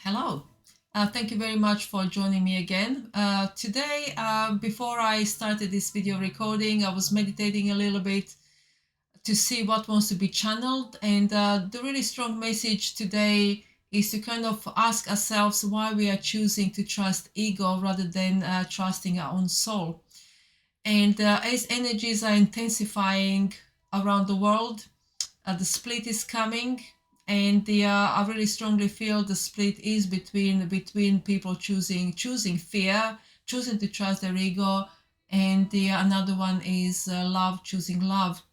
Hello. Thank you very much for joining me again. Today, before I started this video recording, I was meditating a little bit to see what wants to be channeled. And the really strong message today is to kind of ask ourselves why we are choosing to trust ego rather than trusting our own soul. And as energies are intensifying around the world, the split is coming, and I really strongly feel the split is between people choosing fear, choosing to trust their ego, and the another one is love, choosing love.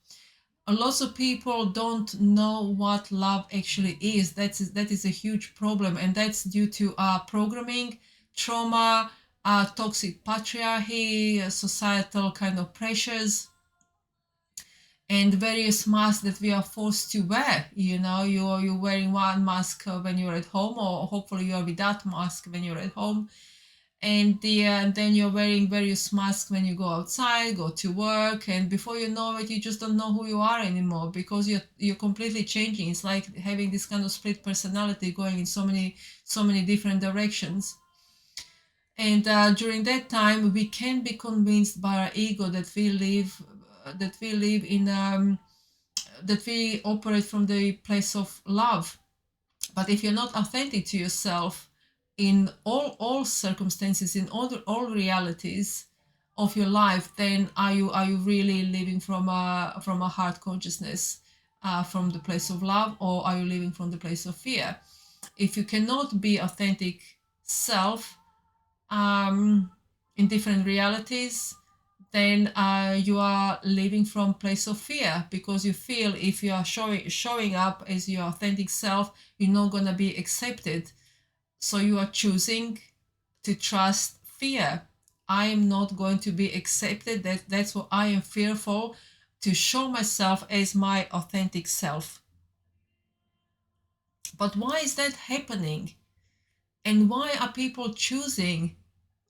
Lots of people don't know what love actually is. That is a huge problem, and that's due to programming, trauma, toxic patriarchy, societal kind of pressures, and various masks that we are forced to wear. You're wearing one mask when you're at home, or hopefully you're without mask when you're at home, and then you're wearing various masks when you go outside, go to work, and before you know it, you just don't know who you are anymore because you're completely changing. It's like having this kind of split personality going in so many different directions. And during that time, we can be convinced by our ego that we live in that we operate from the place of love. But if you're not authentic to yourself in all circumstances, in all realities of your life, then are you really living from a heart consciousness, from the place of love, or are you living from the place of fear? If you cannot be authentic self in different realities, then you are living from place of fear, because you feel if you are showing up as your authentic self, you're not going to be accepted. So you are choosing to trust fear. I am not going to be accepted. That's what I am fearful, to show myself as my authentic self. But why is that happening? And why are people choosing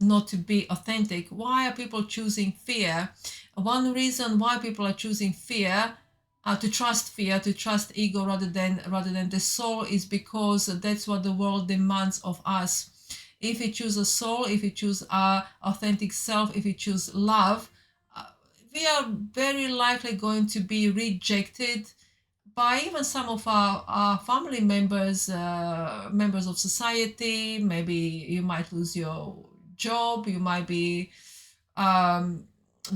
not to be authentic? Why are people choosing fear? One reason why people are choosing fear, to trust ego rather than the soul, is because that's what the world demands of us. If we choose a soul, if we choose our authentic self, if we choose love, we are very likely going to be rejected by even some of our family members, members of society. Maybe you might lose your job, you might be um,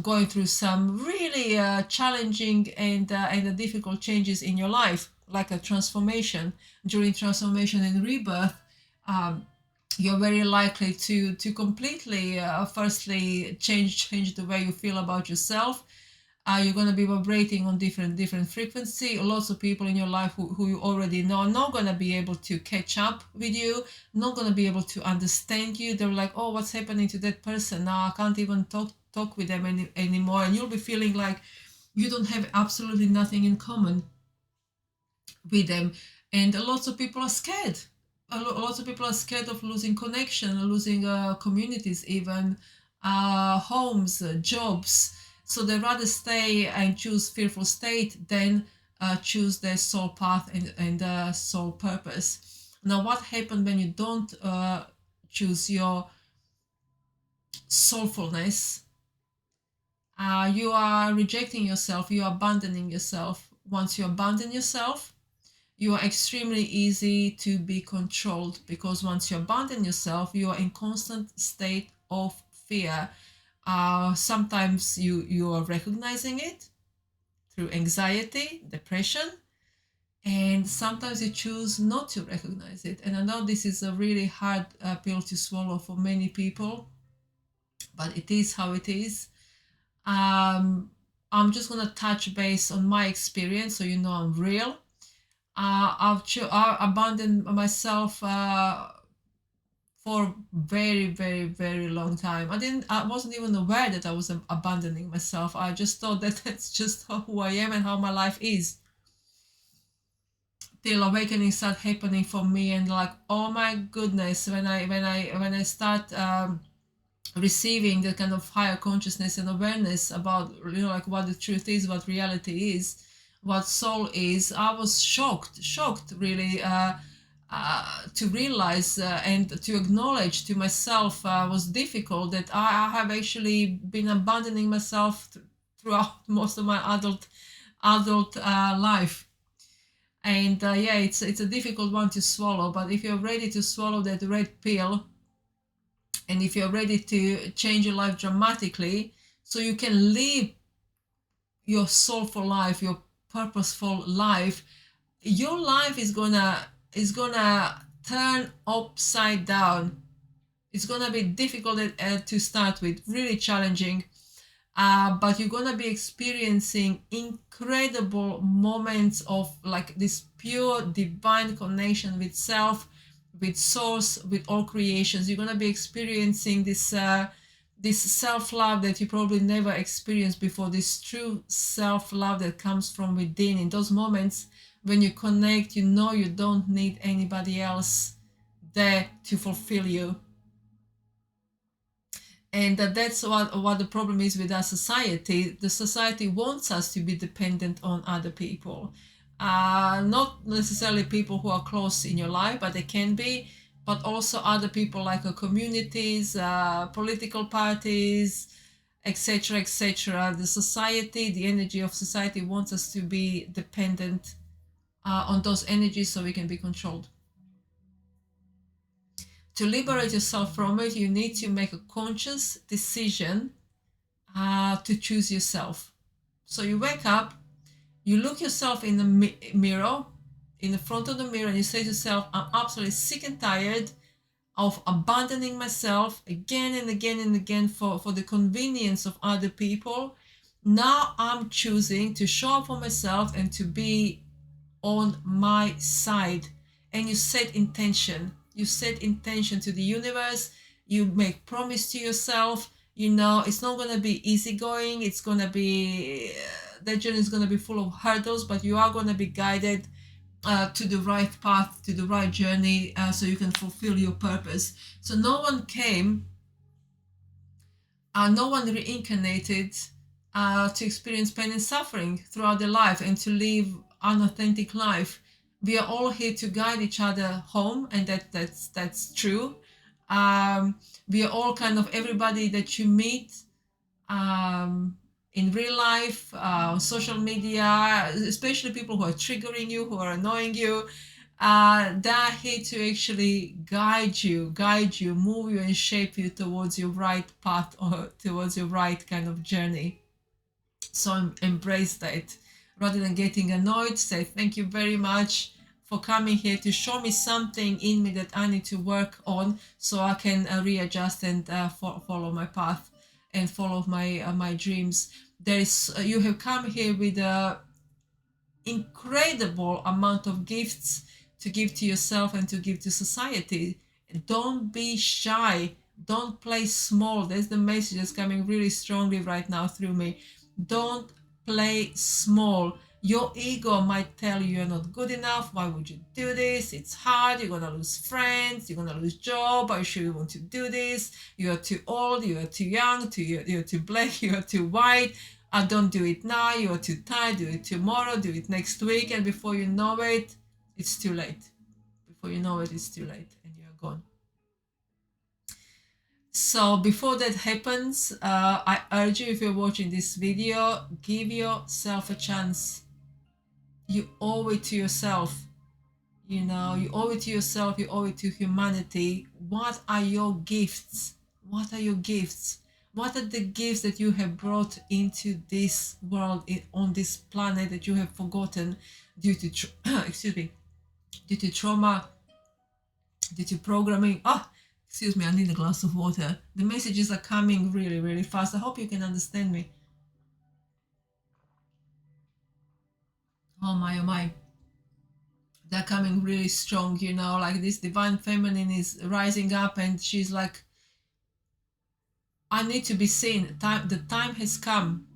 going through some really challenging and difficult changes in your life, like a transformation. During transformation and rebirth, um, you're very likely to completely, firstly, change the way you feel about yourself. You're going to be vibrating on different frequency. Lots of people in your life who you already know are not going to be able to catch up with you, not going to be able to understand you. They're like, oh, what's happening to that person now? I can't even talk with them anymore. And you'll be feeling like you don't have absolutely nothing in common with them. And lots of people are scared. Lots of people are scared of losing connection, losing communities, even homes, jobs. So they rather stay and choose fearful state than choose their soul path and soul purpose. Now, what happens when you don't choose your soulfulness? You are rejecting yourself, you are abandoning yourself. Once you abandon yourself, you are extremely easy to be controlled, because once you abandon yourself, you are in constant state of fear. Sometimes you are recognizing it through anxiety, depression, and sometimes you choose not to recognize it. And I know this is a really hard pill to swallow for many people, but it is how it is. I'm just gonna touch base on my experience so you know I'm real. I've abandoned myself for very, very, very long time. I wasn't even aware that I was abandoning myself. I just thought that that's just who I am and how my life is. Till awakening start happening for me, and like, oh my goodness, when I start receiving the kind of higher consciousness and awareness about, like what the truth is, what reality is, what soul is, I was shocked really. to realize and to acknowledge to myself was difficult, that I have actually been abandoning myself throughout most of my adult life. And yeah, it's a difficult one to swallow, but if you're ready to swallow that red pill, and if you're ready to change your life dramatically so you can live your soulful life, your purposeful life, your life is gonna turn upside down. It's gonna be difficult to start with, really challenging, but you're gonna be experiencing incredible moments of like this pure divine connection with self, with source, with all creations. You're gonna be experiencing this self-love that you probably never experienced before, this true self-love that comes from within. In those moments when you connect, you know you don't need anybody else there to fulfill you. And that's what the problem is with our society. The society wants us to be dependent on other people. Not necessarily people who are close in your life, but they can be, but also other people like communities, political parties, etc., etc. The society, the energy of society wants us to be dependent on those energies so we can be controlled. To liberate yourself from it, you need to make a conscious decision to choose yourself. So you wake up, you look yourself in the mirror, in the front of the mirror, and you say to yourself, I'm absolutely sick and tired of abandoning myself again and again and again for the convenience of other people. Now I'm choosing to show up for myself and to be on my side. And you set intention. You set intention to the universe. You make promise to yourself. You know it's not going to be easygoing. It's going to be that journey is going to be full of hurdles, but you are going to be guided to the right path, to the right journey, so you can fulfill your purpose. So no one came, no one reincarnated to experience pain and suffering throughout their life and to live an authentic life. We are all here to guide each other home, and that's true. We are all kind of everybody that you meet in real life, on social media, especially people who are triggering you, who are annoying you. They're here to actually guide you, move you, and shape you towards your right path or towards your right kind of journey. So embrace that. Rather than getting annoyed, say thank you very much for coming here to show me something in me that I need to work on so I can readjust and follow my path and follow my dreams. There is you have come here with a incredible amount of gifts to give to yourself and to give to society. Don't be shy. Don't play small. That's the message that's coming really strongly right now through me. Don't play small. Your ego might tell you you're not good enough. Why would you do this? It's hard. You're gonna lose friends. You're gonna lose job. Are you sure you want to do this? You are too old. You are too young. You're too black. You are too white. Don't do it now. You are too tired. Do it tomorrow. Do it next week. And before you know it, it's too late. Before you know it, it's too late, and you're gone. So before that happens, I urge you, if you're watching this video, give yourself a chance. You owe it to yourself. You know, you owe it to yourself, you owe it to humanity. What are your gifts? What are your gifts? What are the gifts that you have brought into this world, on this planet, that you have forgotten due to excuse me, due to trauma, due to programming? Excuse me, I need a glass of water. The messages are coming really, really fast. I hope you can understand me. Oh my, oh my. They're coming really strong, you know, like this divine feminine is rising up and she's like, I need to be seen. The time has come.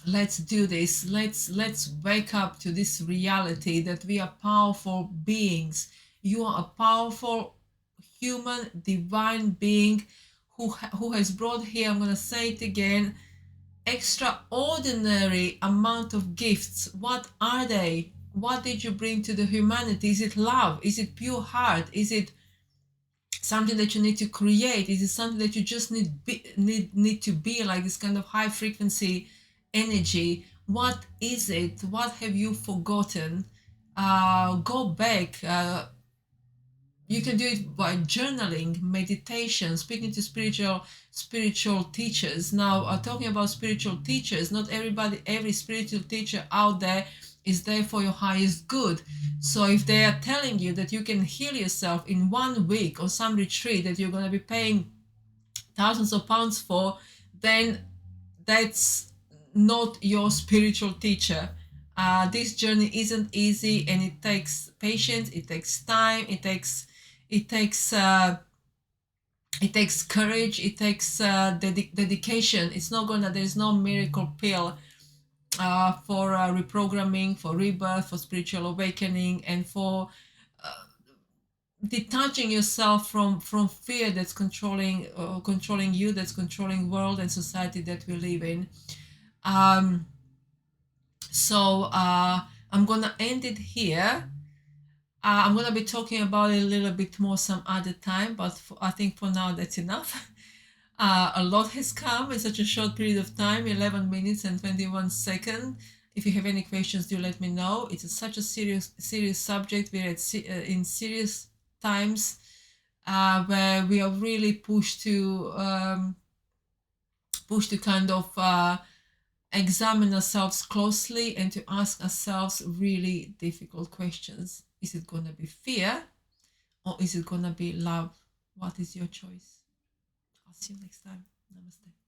Let's do this. Let's wake up to this reality that we are powerful beings. You are a powerful human divine being who has brought here, I'm going to say it again, extraordinary amount of gifts. What are they? What did you bring to the humanity? Is it love? Is it pure heart? Is it something that you need to create? Is it something that you just need to be, like this kind of high frequency energy? What is it? What have you forgotten? Go back. You can do it by journaling, meditation, speaking to spiritual teachers. Now, talking about spiritual teachers, not every spiritual teacher out there is there for your highest good. So if they are telling you that you can heal yourself in 1 week or some retreat that you're going to be paying thousands of pounds for, then that's not your spiritual teacher. This journey isn't easy, and it takes patience, it takes time, it takes courage, it takes dedication. It's not gonna, there's no miracle pill for reprogramming, for rebirth, for spiritual awakening, and for detaching yourself from fear that's controlling you, that's controlling world and society that we live in. um so I'm gonna end it here. I'm gonna be talking about it a little bit more some other time, but I think for now that's enough. A lot has come in such a short period of time, 11 minutes and 21 seconds. If you have any questions, do let me know. It's such a serious subject. We're in serious times where we are really pushed to kind of examine ourselves closely and to ask ourselves really difficult questions. Is it going to be fear, or is it going to be love? What is your choice? I'll see you next time. Namaste.